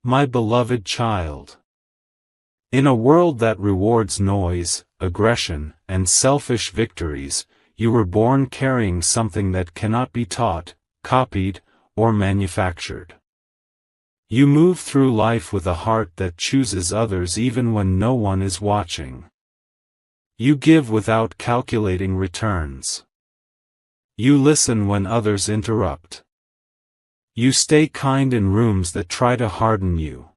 my beloved child. In a world that rewards noise, aggression, and selfish victories, you were born carrying something that cannot be taught, copied, or manufactured. You move through life with a heart that chooses others even when no one is watching. You give without calculating returns. You listen when others interrupt. You stay kind in rooms that try to harden you.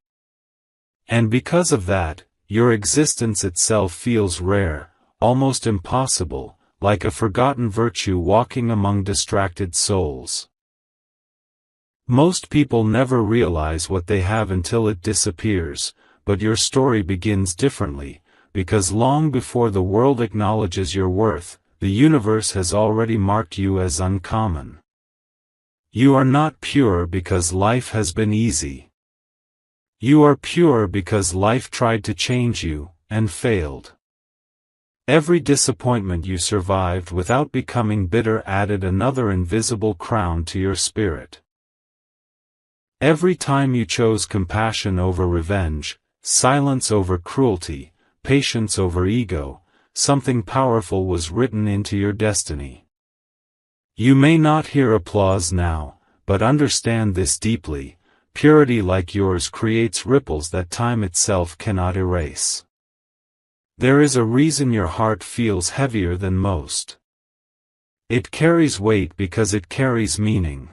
And because of that, your existence itself feels rare, almost impossible, like a forgotten virtue walking among distracted souls. Most people never realize what they have until it disappears, but your story begins differently, because long before the world acknowledges your worth, the universe has already marked you as uncommon. You are not pure because life has been easy. You are pure because life tried to change you, and failed. Every disappointment you survived without becoming bitter added another invisible crown to your spirit. Every time you chose compassion over revenge, silence over cruelty, patience over ego, something powerful was written into your destiny. You may not hear applause now, but understand this deeply: purity like yours creates ripples that time itself cannot erase. There is a reason your heart feels heavier than most. It carries weight because it carries meaning.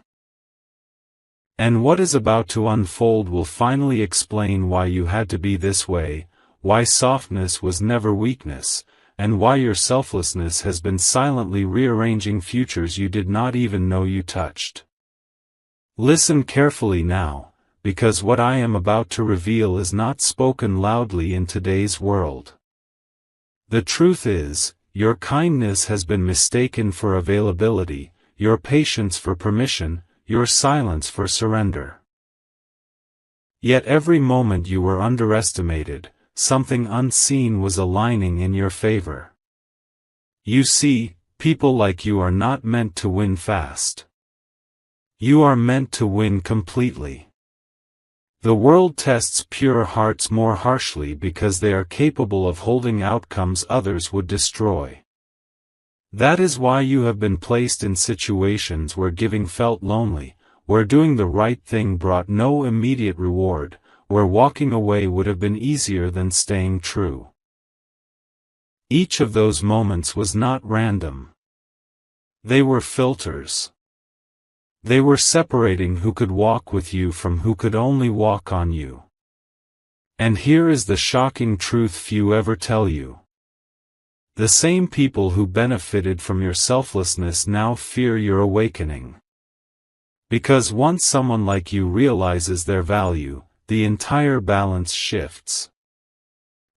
And what is about to unfold will finally explain why you had to be this way, why softness was never weakness, and why your selflessness has been silently rearranging futures you did not even know you touched. Listen carefully now, because what I am about to reveal is not spoken loudly in today's world. The truth is, your kindness has been mistaken for availability, your patience for permission, your silence for surrender. Yet every moment you were underestimated, something unseen was aligning in your favor. You see, people like you are not meant to win fast. You are meant to win completely. The world tests pure hearts more harshly because they are capable of holding outcomes others would destroy. That is why you have been placed in situations where giving felt lonely, where doing the right thing brought no immediate reward, where walking away would have been easier than staying true. Each of those moments was not random. They were filters. They were separating who could walk with you from who could only walk on you. And here is the shocking truth few ever tell you. The same people who benefited from your selflessness now fear your awakening. Because once someone like you realizes their value, the entire balance shifts.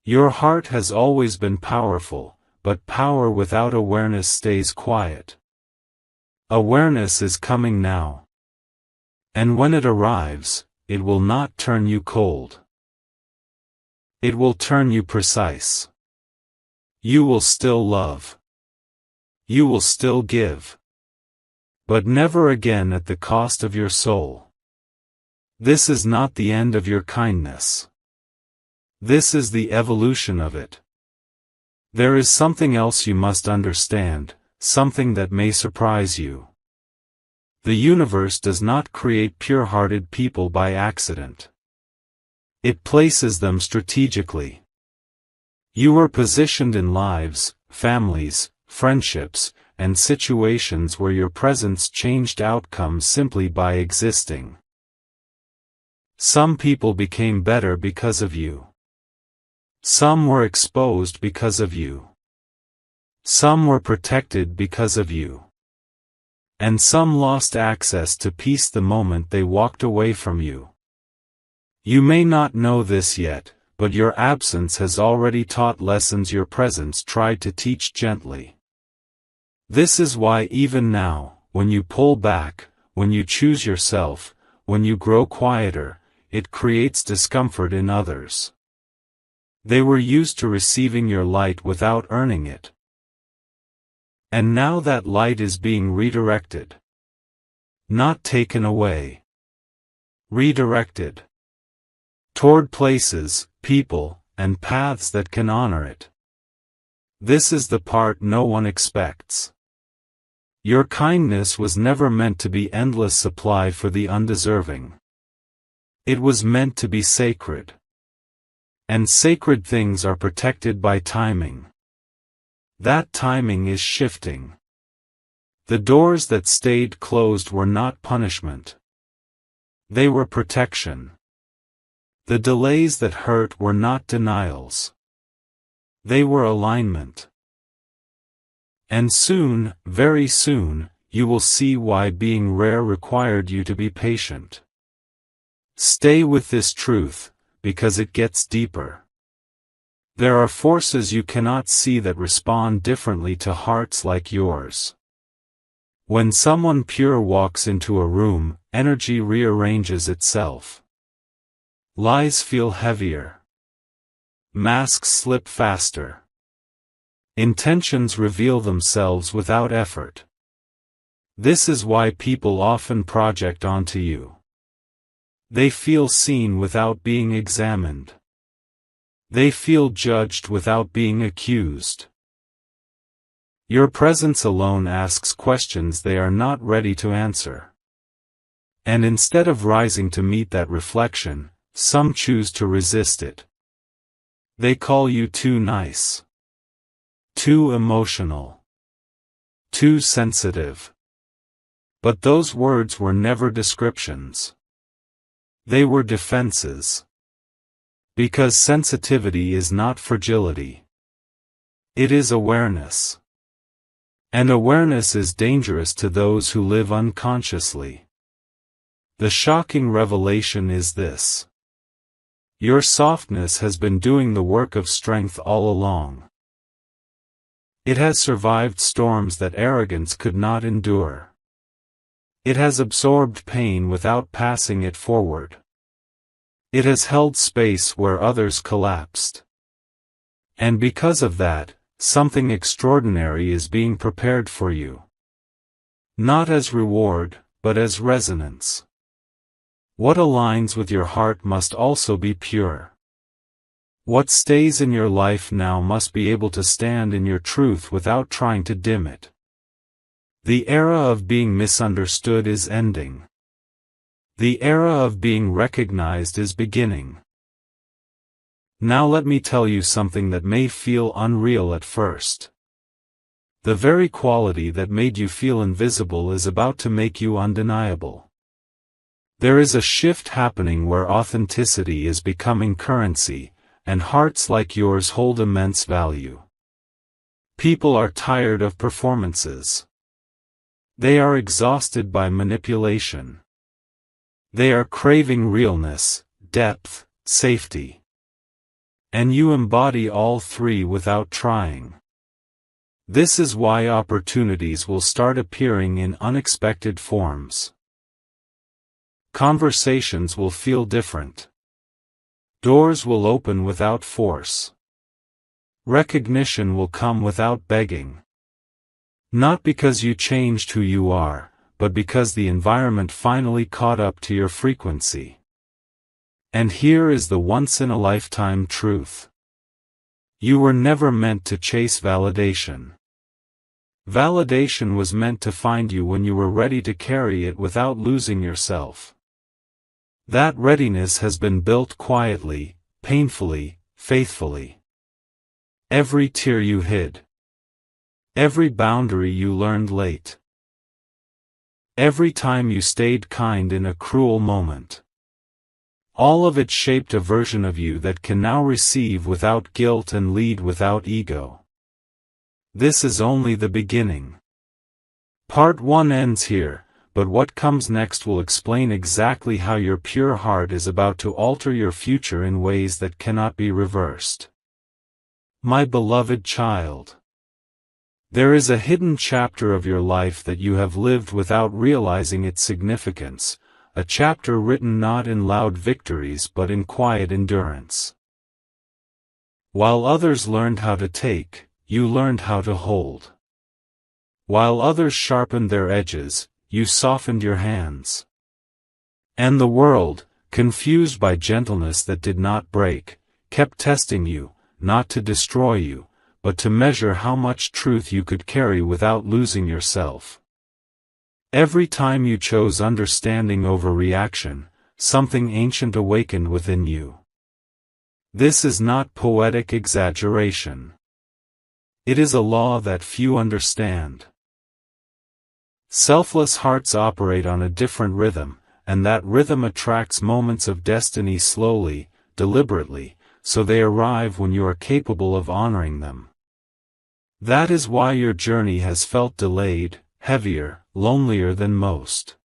Your heart has always been powerful, but power without awareness stays quiet. Awareness is coming now. And when it arrives, it will not turn you cold. It will turn you precise. You will still love. You will still give. But never again at the cost of your soul. This is not the end of your kindness. This is the evolution of it. There is something else you must understand, something that may surprise you. The universe does not create pure-hearted people by accident. It places them strategically. You were positioned in lives, families, friendships, and situations where your presence changed outcomes simply by existing. Some people became better because of you. Some were exposed because of you. Some were protected because of you. And some lost access to peace the moment they walked away from you. You may not know this yet, but your absence has already taught lessons your presence tried to teach gently. This is why even now, when you pull back, when you choose yourself, when you grow quieter, it creates discomfort in others. They were used to receiving your light without earning it. And now that light is being redirected. Not taken away. Redirected. toward places, people, and paths that can honor it. This is the part no one expects. Your kindness was never meant to be endless supply for the undeserving. It was meant to be sacred. And sacred things are protected by timing. That timing is shifting. The doors that stayed closed were not punishment. They were protection. The delays that hurt were not denials. They were alignment. And soon, very soon, you will see why being rare required you to be patient. Stay with this truth, because it gets deeper. There are forces you cannot see that respond differently to hearts like yours. When someone pure walks into a room, energy rearranges itself. Lies feel heavier. Masks slip faster. Intentions reveal themselves without effort. This is why people often project onto you. They feel seen without being examined. They feel judged without being accused. Your presence alone asks questions they are not ready to answer. And instead of rising to meet that reflection, some choose to resist it. They call you too nice. Too emotional. Too sensitive. But those words were never descriptions. They were defenses. Because sensitivity is not fragility. It is awareness. And awareness is dangerous to those who live unconsciously. The shocking revelation is this. Your softness has been doing the work of strength all along. It has survived storms that arrogance could not endure. It has absorbed pain without passing it forward. It has held space where others collapsed. And because of that, something extraordinary is being prepared for you. Not as reward, but as resonance. What aligns with your heart must also be pure. What stays in your life now must be able to stand in your truth without trying to dim it. The era of being misunderstood is ending. The era of being recognized is beginning. Now let me tell you something that may feel unreal at first. The very quality that made you feel invisible is about to make you undeniable. There is a shift happening where authenticity is becoming currency, and hearts like yours hold immense value. People are tired of performances. They are exhausted by manipulation. They are craving realness, depth, safety. And you embody all three without trying. This is why opportunities will start appearing in unexpected forms. Conversations will feel different. Doors will open without force. Recognition will come without begging. Not because you changed who you are, but because the environment finally caught up to your frequency. And here is the once-in-a-lifetime truth. You were never meant to chase validation. Validation was meant to find you when you were ready to carry it without losing yourself. That readiness has been built quietly, painfully, faithfully. Every tear you hid. Every boundary you learned late. Every time you stayed kind in a cruel moment. All of it shaped a version of you that can now receive without guilt and lead without ego. This is only the beginning. Part 1 ends here, but what comes next will explain exactly how your pure heart is about to alter your future in ways that cannot be reversed. My beloved child. There is a hidden chapter of your life that you have lived without realizing its significance, a chapter written not in loud victories but in quiet endurance. While others learned how to take, you learned how to hold. While others sharpened their edges, you softened your hands. And the world, confused by gentleness that did not break, kept testing you, not to destroy you, but to measure how much truth you could carry without losing yourself. Every time you chose understanding over reaction, something ancient awakened within you. This is not poetic exaggeration. It is a law that few understand. Selfless hearts operate on a different rhythm, and that rhythm attracts moments of destiny slowly, deliberately, so they arrive when you are capable of honoring them. That is why your journey has felt delayed, heavier, lonelier than most.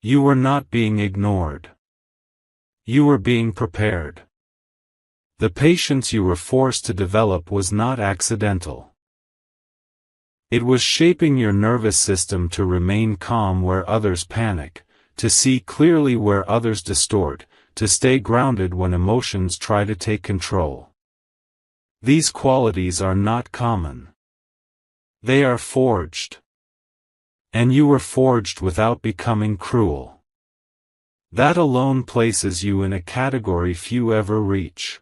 You were not being ignored. You were being prepared. The patience you were forced to develop was not accidental. It was shaping your nervous system to remain calm where others panic, to see clearly where others distort, to stay grounded when emotions try to take control. These qualities are not common. They are forged. And you were forged without becoming cruel. That alone places you in a category few ever reach.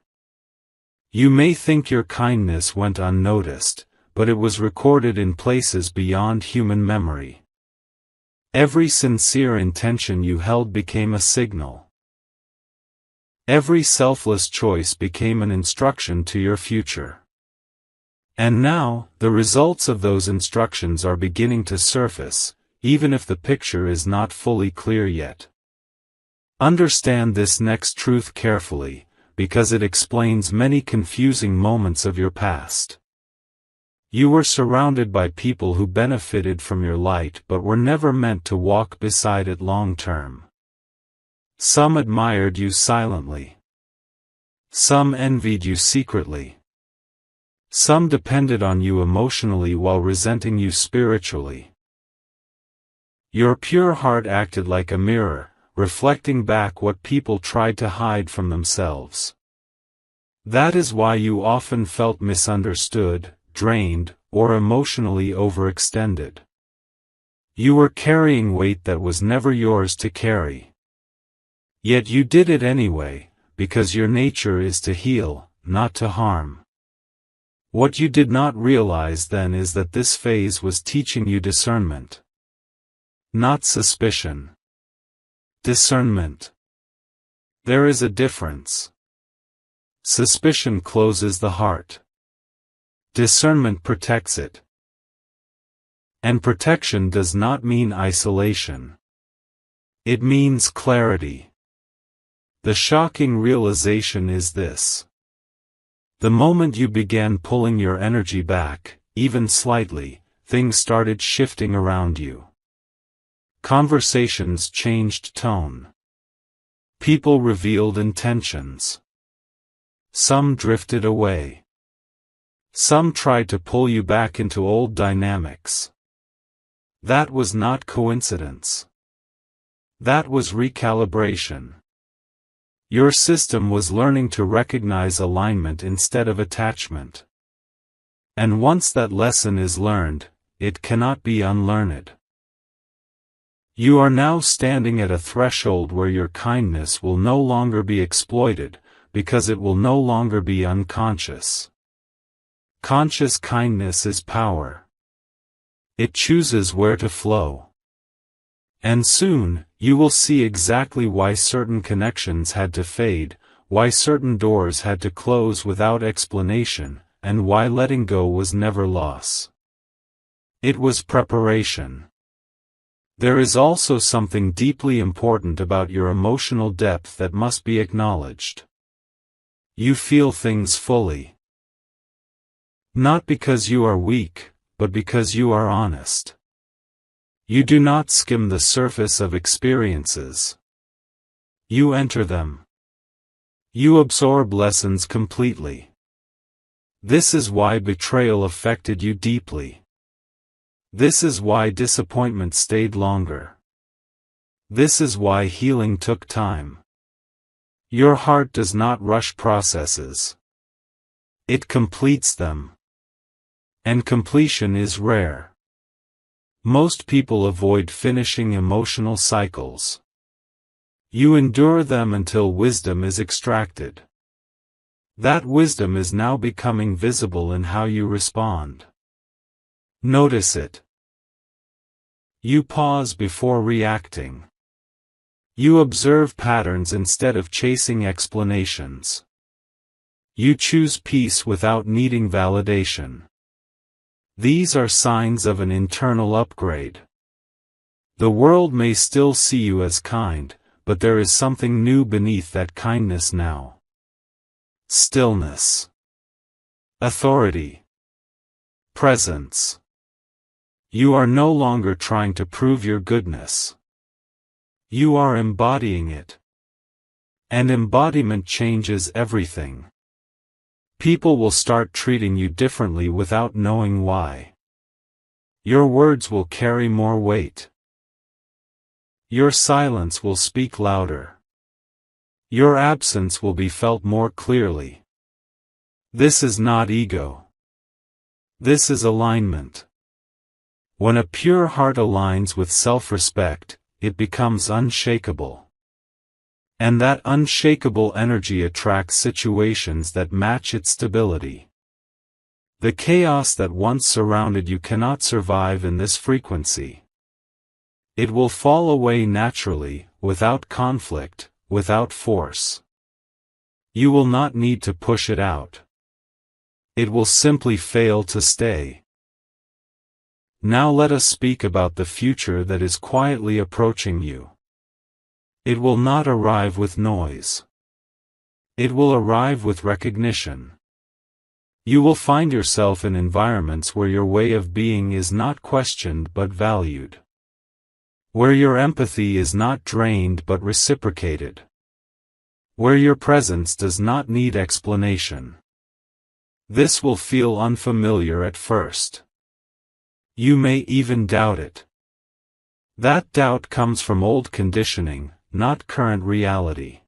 You may think your kindness went unnoticed, but it was recorded in places beyond human memory. Every sincere intention you held became a signal. Every selfless choice became an instruction to your future. And now, the results of those instructions are beginning to surface, even if the picture is not fully clear yet. Understand this next truth carefully, because it explains many confusing moments of your past. You were surrounded by people who benefited from your light but were never meant to walk beside it long term. Some admired you silently. Some envied you secretly. Some depended on you emotionally while resenting you spiritually. Your pure heart acted like a mirror, reflecting back what people tried to hide from themselves. That is why you often felt misunderstood, drained, or emotionally overextended. You were carrying weight that was never yours to carry. Yet you did it anyway, because your nature is to heal, not to harm. What you did not realize then is that this phase was teaching you discernment. Not suspicion. Discernment. There is a difference. Suspicion closes the heart. Discernment protects it. And protection does not mean isolation. It means clarity. The shocking realization is this. The moment you began pulling your energy back, even slightly, things started shifting around you. Conversations changed tone. People revealed intentions. Some drifted away. Some tried to pull you back into old dynamics. That was not coincidence. That was recalibration. Your system was learning to recognize alignment instead of attachment. And once that lesson is learned, it cannot be unlearned. You are now standing at a threshold where your kindness will no longer be exploited, because it will no longer be unconscious. Conscious kindness is power. It chooses where to flow. And soon, you will see exactly why certain connections had to fade, why certain doors had to close without explanation, and why letting go was never loss. It was preparation. There is also something deeply important about your emotional depth that must be acknowledged. You feel things fully. Not because you are weak, but because you are honest. You do not skim the surface of experiences. You enter them. You absorb lessons completely. This is why betrayal affected you deeply. This is why disappointment stayed longer. This is why healing took time. Your heart does not rush processes. It completes them. And completion is rare. Most people avoid finishing emotional cycles. You endure them until wisdom is extracted. That wisdom is now becoming visible in how you respond. Notice it. You pause before reacting. You observe patterns instead of chasing explanations. You choose peace without needing validation. These are signs of an internal upgrade. The world may still see you as kind, but there is something new beneath that kindness now. Stillness. Authority. Presence. You are no longer trying to prove your goodness. You are embodying it. And embodiment changes everything. People will start treating you differently without knowing why. Your words will carry more weight. Your silence will speak louder. Your absence will be felt more clearly. This is not ego. This is alignment. When a pure heart aligns with self-respect, it becomes unshakable. And that unshakable energy attracts situations that match its stability. The chaos that once surrounded you cannot survive in this frequency. It will fall away naturally, without conflict, without force. You will not need to push it out. It will simply fail to stay. Now let us speak about the future that is quietly approaching you. It will not arrive with noise. It will arrive with recognition. You will find yourself in environments where your way of being is not questioned but valued. Where your empathy is not drained but reciprocated. Where your presence does not need explanation. This will feel unfamiliar at first. You may even doubt it. That doubt comes from old conditioning, not current reality.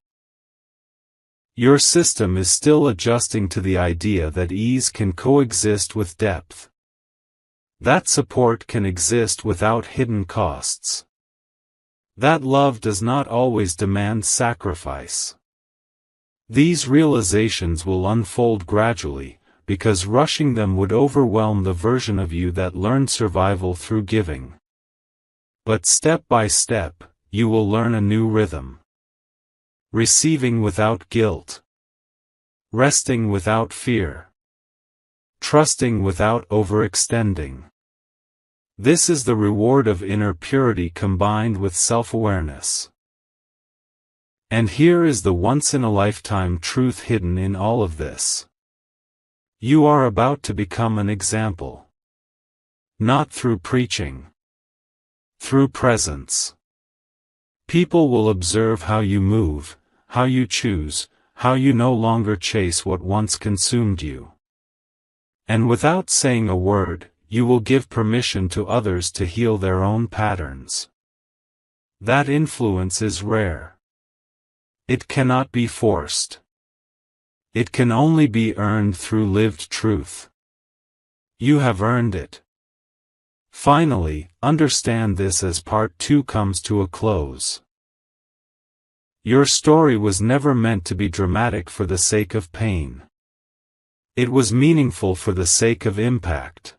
Your system is still adjusting to the idea that ease can coexist with depth. That support can exist without hidden costs. That love does not always demand sacrifice. These realizations will unfold gradually, because rushing them would overwhelm the version of you that learned survival through giving. But step by step, you will learn a new rhythm. Receiving without guilt. Resting without fear. Trusting without overextending. This is the reward of inner purity combined with self-awareness. And here is the once-in-a-lifetime truth hidden in all of this. You are about to become an example. Not through preaching. Through presence. People will observe how you move, how you choose, how you no longer chase what once consumed you. And without saying a word, you will give permission to others to heal their own patterns. That influence is rare. It cannot be forced. It can only be earned through lived truth. You have earned it. Finally, understand this as part 2 comes to a close. Your story was never meant to be dramatic for the sake of pain. It was meaningful for the sake of impact.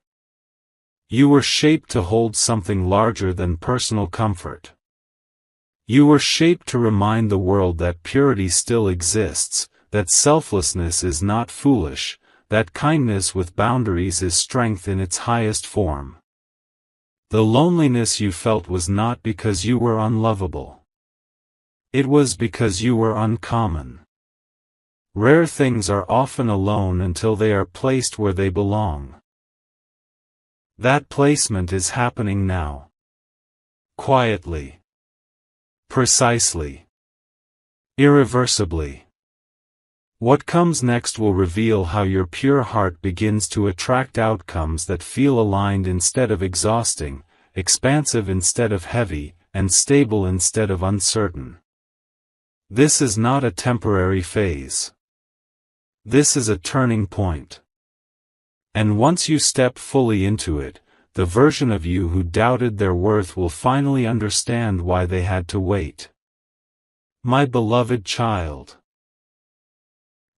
You were shaped to hold something larger than personal comfort. You were shaped to remind the world that purity still exists, that selflessness is not foolish, that kindness with boundaries is strength in its highest form. The loneliness you felt was not because you were unlovable. It was because you were uncommon. Rare things are often alone until they are placed where they belong. That placement is happening now. Quietly. Precisely. Irreversibly. What comes next will reveal how your pure heart begins to attract outcomes that feel aligned instead of exhausting, expansive instead of heavy, and stable instead of uncertain. This is not a temporary phase. This is a turning point. And once you step fully into it, the version of you who doubted their worth will finally understand why they had to wait. My beloved child.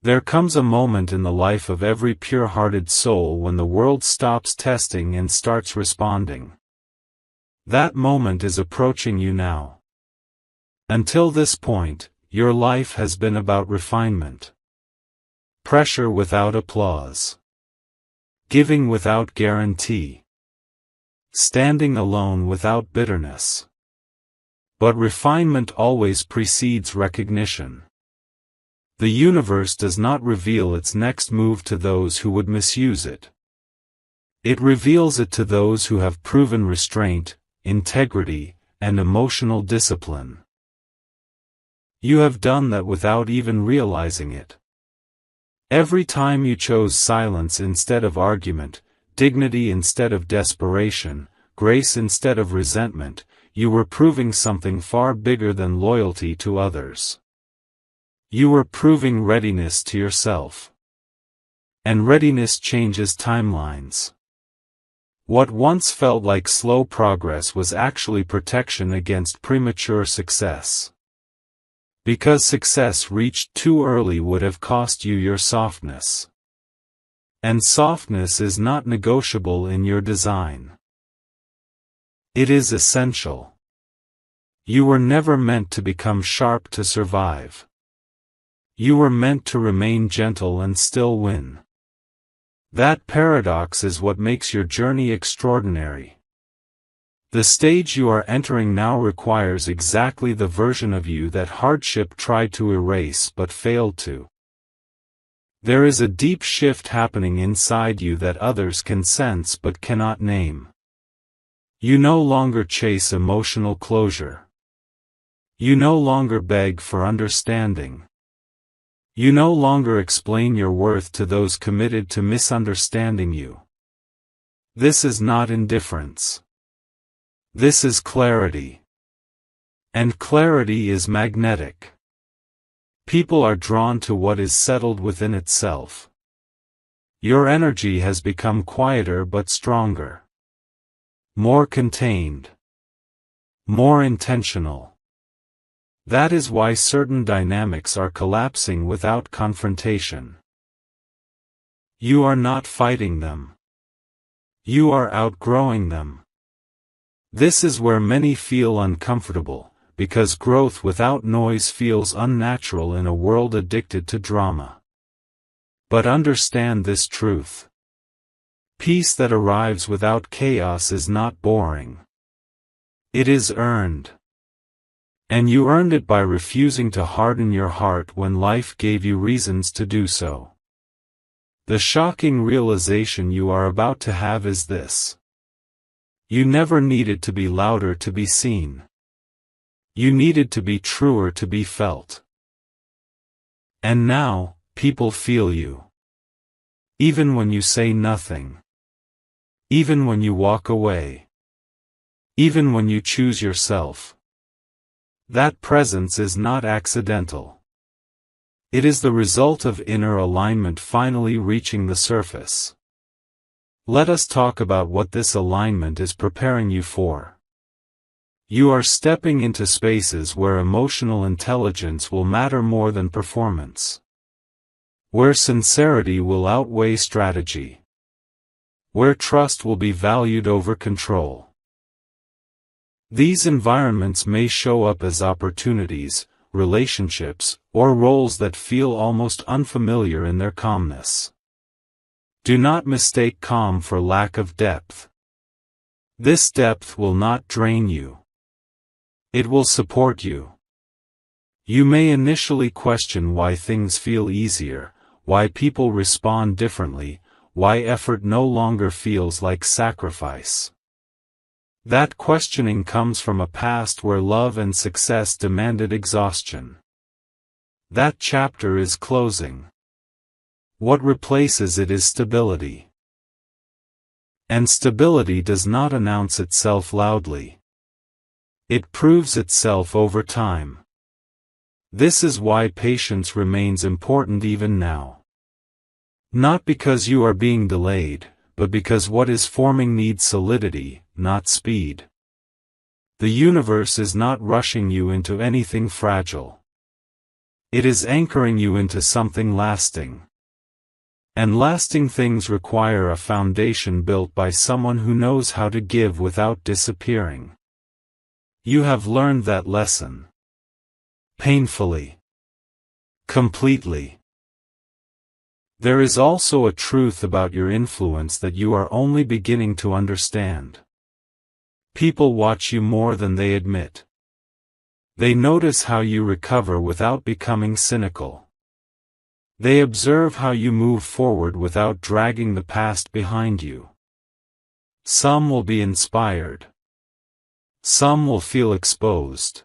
There comes a moment in the life of every pure-hearted soul when the world stops testing and starts responding. That moment is approaching you now. Until this point, your life has been about refinement. Pressure without applause. Giving without guarantee. Standing alone without bitterness. But refinement always precedes recognition. The universe does not reveal its next move to those who would misuse it. It reveals it to those who have proven restraint, integrity, and emotional discipline. You have done that without even realizing it. Every time you chose silence instead of argument, dignity instead of desperation, grace instead of resentment, you were proving something far bigger than loyalty to others. You were proving readiness to yourself. And readiness changes timelines. What once felt like slow progress was actually protection against premature success. Because success reached too early would have cost you your softness. And softness is not negotiable in your design. It is essential. You were never meant to become sharp to survive. You were meant to remain gentle and still win. That paradox is what makes your journey extraordinary. The stage you are entering now requires exactly the version of you that hardship tried to erase but failed to. There is a deep shift happening inside you that others can sense but cannot name. You no longer chase emotional closure. You no longer beg for understanding. You no longer explain your worth to those committed to misunderstanding you. This is not indifference. This is clarity. And clarity is magnetic. People are drawn to what is settled within itself. Your energy has become quieter but stronger. More contained. More intentional. That is why certain dynamics are collapsing without confrontation. You are not fighting them. You are outgrowing them. This is where many feel uncomfortable, because growth without noise feels unnatural in a world addicted to drama. But understand this truth. Peace that arrives without chaos is not boring. It is earned. And you earned it by refusing to harden your heart when life gave you reasons to do so. The shocking realization you are about to have is this. You never needed to be louder to be seen. You needed to be truer to be felt. And now, people feel you. Even when you say nothing. Even when you walk away. Even when you choose yourself. That presence is not accidental. It is the result of inner alignment finally reaching the surface. Let us talk about what this alignment is preparing you for. You are stepping into spaces where emotional intelligence will matter more than performance. Where sincerity will outweigh strategy. Where trust will be valued over control. These environments may show up as opportunities, relationships, or roles that feel almost unfamiliar in their calmness. Do not mistake calm for lack of depth. This depth will not drain you. It will support you. You may initially question why things feel easier, why people respond differently, why effort no longer feels like sacrifice. That questioning comes from a past where love and success demanded exhaustion. That chapter is closing. What replaces it is stability. And stability does not announce itself loudly. It proves itself over time. This is why patience remains important even now. Not because you are being delayed, but because what is forming needs solidity, not speed. The universe is not rushing you into anything fragile. It is anchoring you into something lasting. And lasting things require a foundation built by someone who knows how to give without disappearing. You have learned that lesson. Painfully. Completely. There is also a truth about your influence that you are only beginning to understand. People watch you more than they admit. They notice how you recover without becoming cynical. They observe how you move forward without dragging the past behind you. Some will be inspired. Some will feel exposed.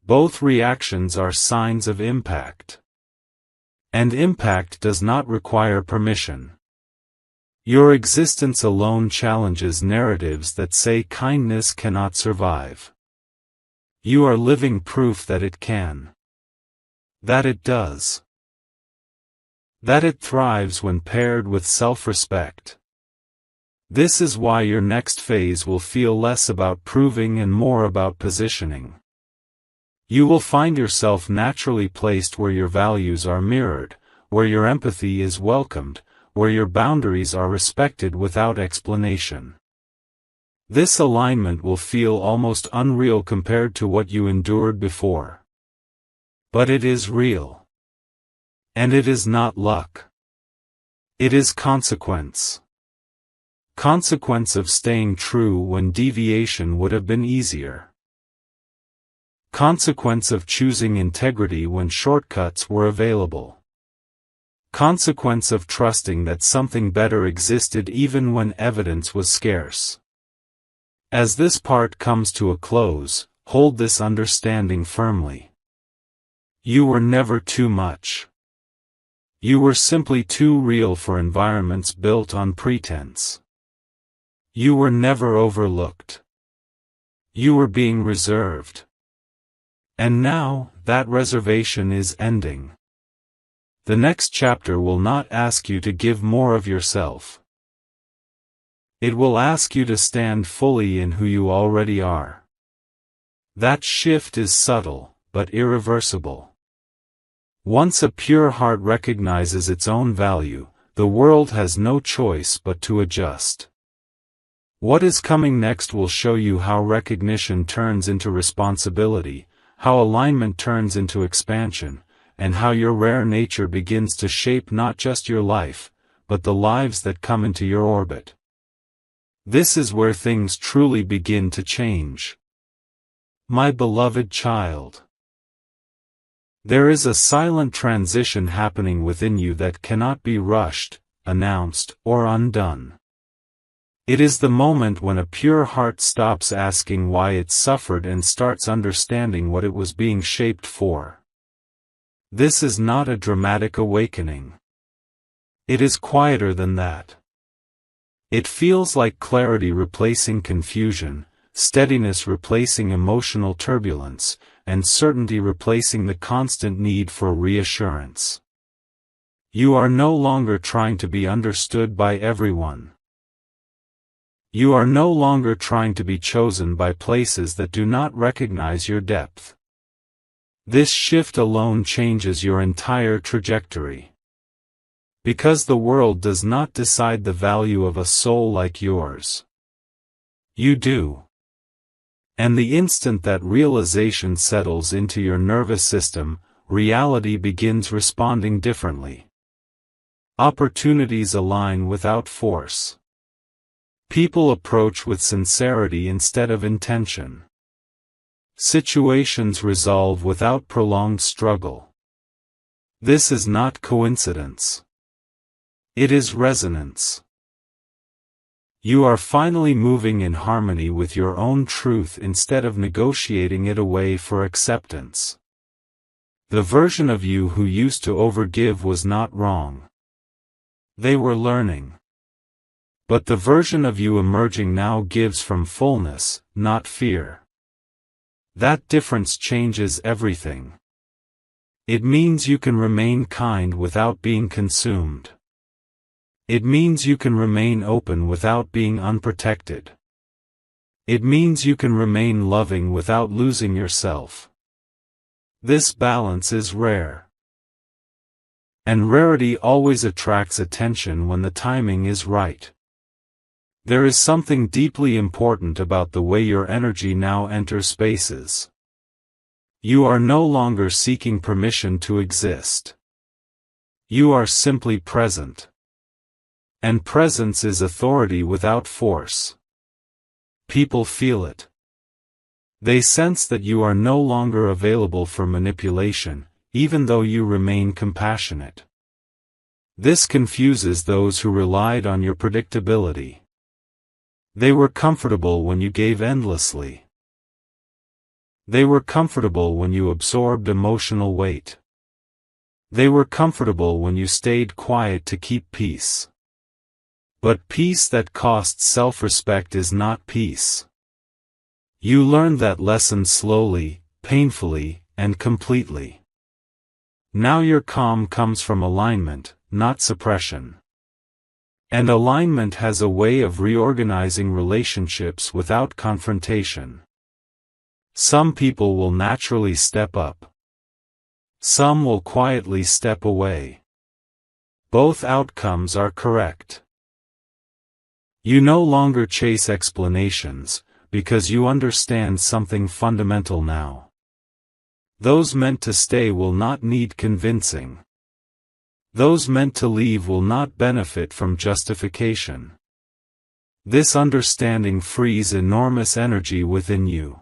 Both reactions are signs of impact. And impact does not require permission. Your existence alone challenges narratives that say kindness cannot survive. You are living proof that it can. That it does. That it thrives when paired with self-respect. This is why your next phase will feel less about proving and more about positioning. You will find yourself naturally placed where your values are mirrored, where your empathy is welcomed, where your boundaries are respected without explanation. This alignment will feel almost unreal compared to what you endured before. But it is real. And it is not luck. It is consequence. Consequence of staying true when deviation would have been easier. Consequence of choosing integrity when shortcuts were available. Consequence of trusting that something better existed even when evidence was scarce. As this part comes to a close, hold this understanding firmly. You were never too much. You were simply too real for environments built on pretense. You were never overlooked. You were being reserved. And now, that reservation is ending. The next chapter will not ask you to give more of yourself. It will ask you to stand fully in who you already are. That shift is subtle, but irreversible. Once a pure heart recognizes its own value, the world has no choice but to adjust. What is coming next will show you how recognition turns into responsibility, how alignment turns into expansion, and how your rare nature begins to shape not just your life, but the lives that come into your orbit. This is where things truly begin to change. My beloved child. There is a silent transition happening within you that cannot be rushed, announced, or undone. It is the moment when a pure heart stops asking why it suffered and starts understanding what it was being shaped for. This is not a dramatic awakening. It is quieter than that. It feels like clarity replacing confusion, steadiness replacing emotional turbulence, and certainty replacing the constant need for reassurance. You are no longer trying to be understood by everyone. You are no longer trying to be chosen by places that do not recognize your depth. This shift alone changes your entire trajectory. Because the world does not decide the value of a soul like yours. You do. And the instant that realization settles into your nervous system, reality begins responding differently. Opportunities align without force. People approach with sincerity instead of intention. Situations resolve without prolonged struggle. This is not coincidence. It is resonance. You are finally moving in harmony with your own truth instead of negotiating it away for acceptance. The version of you who used to overgive was not wrong. They were learning. But the version of you emerging now gives from fullness, not fear. That difference changes everything. It means you can remain kind without being consumed. It means you can remain open without being unprotected. It means you can remain loving without losing yourself. This balance is rare. And rarity always attracts attention when the timing is right. There is something deeply important about the way your energy now enters spaces. You are no longer seeking permission to exist. You are simply present. And presence is authority without force. People feel it. They sense that you are no longer available for manipulation, even though you remain compassionate. This confuses those who relied on your predictability. They were comfortable when you gave endlessly. They were comfortable when you absorbed emotional weight. They were comfortable when you stayed quiet to keep peace. But peace that costs self-respect is not peace. You learned that lesson slowly, painfully, and completely. Now your calm comes from alignment, not suppression. And alignment has a way of reorganizing relationships without confrontation. Some people will naturally step up. Some will quietly step away. Both outcomes are correct. You no longer chase explanations, because you understand something fundamental now. Those meant to stay will not need convincing. Those meant to leave will not benefit from justification. This understanding frees enormous energy within you.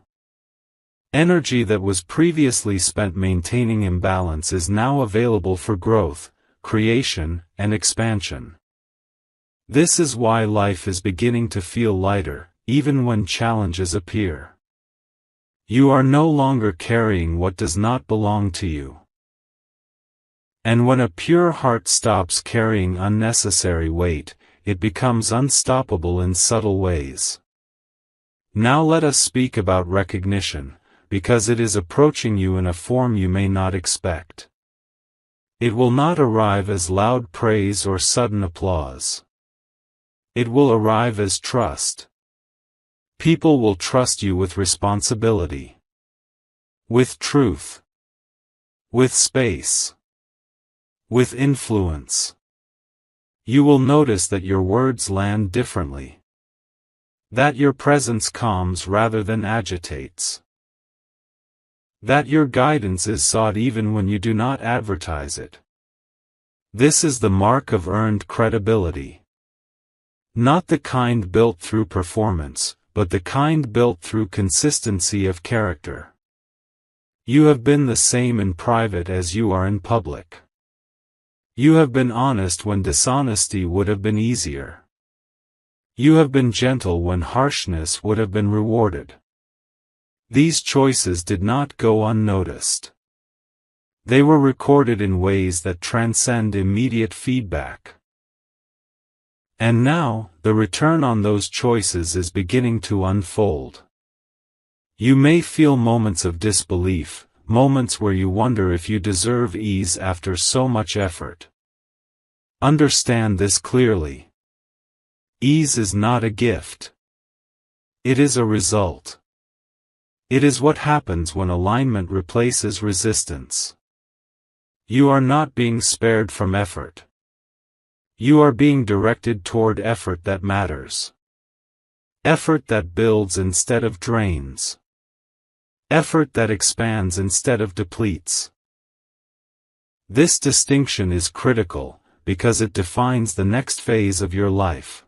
Energy that was previously spent maintaining imbalance is now available for growth, creation, and expansion. This is why life is beginning to feel lighter, even when challenges appear. You are no longer carrying what does not belong to you. And when a pure heart stops carrying unnecessary weight, it becomes unstoppable in subtle ways. Now let us speak about recognition, because it is approaching you in a form you may not expect. It will not arrive as loud praise or sudden applause. It will arrive as trust. People will trust you with responsibility. With truth. With space. With influence. You will notice that your words land differently. That your presence calms rather than agitates. That your guidance is sought even when you do not advertise it. This is the mark of earned credibility. Not the kind built through performance, but the kind built through consistency of character. You have been the same in private as you are in public. You have been honest when dishonesty would have been easier. You have been gentle when harshness would have been rewarded. These choices did not go unnoticed. They were recorded in ways that transcend immediate feedback. And now, the return on those choices is beginning to unfold. You may feel moments of disbelief, moments where you wonder if you deserve ease after so much effort. Understand this clearly. Ease is not a gift. It is a result. It is what happens when alignment replaces resistance. You are not being spared from effort. You are being directed toward effort that matters. Effort that builds instead of drains. Effort that expands instead of depletes. This distinction is critical, because it defines the next phase of your life.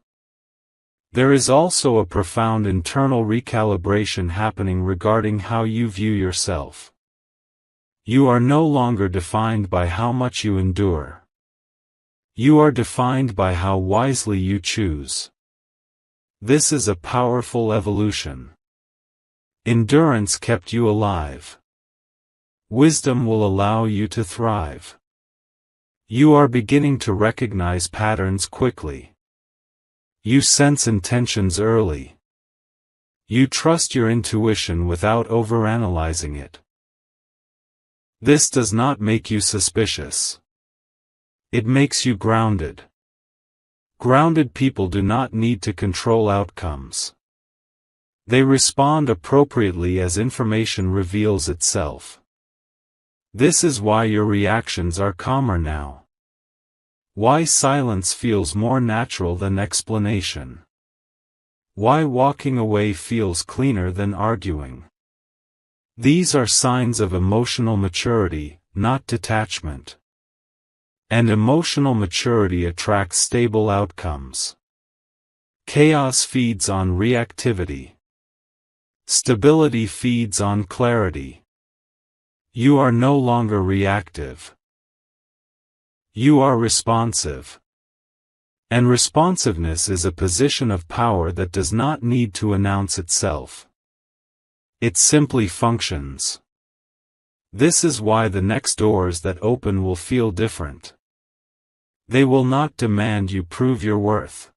There is also a profound internal recalibration happening regarding how you view yourself. You are no longer defined by how much you endure. You are defined by how wisely you choose. This is a powerful evolution. Endurance kept you alive. Wisdom will allow you to thrive. You are beginning to recognize patterns quickly. You sense intentions early. You trust your intuition without overanalyzing it. This does not make you suspicious. It makes you grounded. Grounded people do not need to control outcomes. They respond appropriately as information reveals itself. This is why your reactions are calmer now. Why silence feels more natural than explanation. Why walking away feels cleaner than arguing. These are signs of emotional maturity, not detachment. And emotional maturity attracts stable outcomes. Chaos feeds on reactivity. Stability feeds on clarity. You are no longer reactive. You are responsive. And responsiveness is a position of power that does not need to announce itself. It simply functions. This is why the next doors that open will feel different. They will not demand you prove your worth.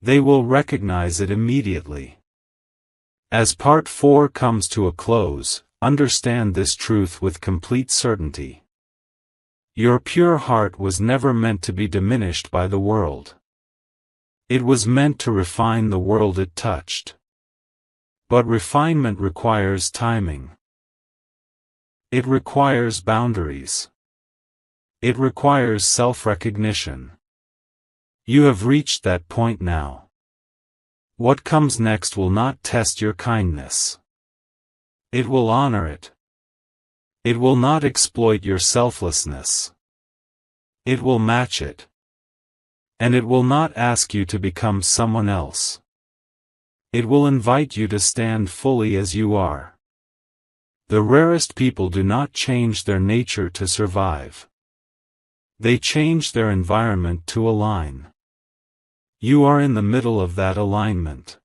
They will recognize it immediately. As part 4 comes to a close, understand this truth with complete certainty. Your pure heart was never meant to be diminished by the world. It was meant to refine the world it touched. But refinement requires timing. It requires boundaries. It requires self-recognition. You have reached that point now. What comes next will not test your kindness. It will honor it. It will not exploit your selflessness. It will match it. And it will not ask you to become someone else. It will invite you to stand fully as you are. The rarest people do not change their nature to survive. They change their environment to align. You are in the middle of that alignment.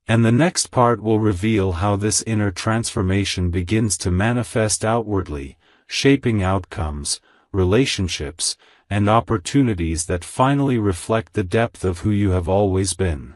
And the next part will reveal how this inner transformation begins to manifest outwardly, shaping outcomes, relationships, and opportunities that finally reflect the depth of who you have always been.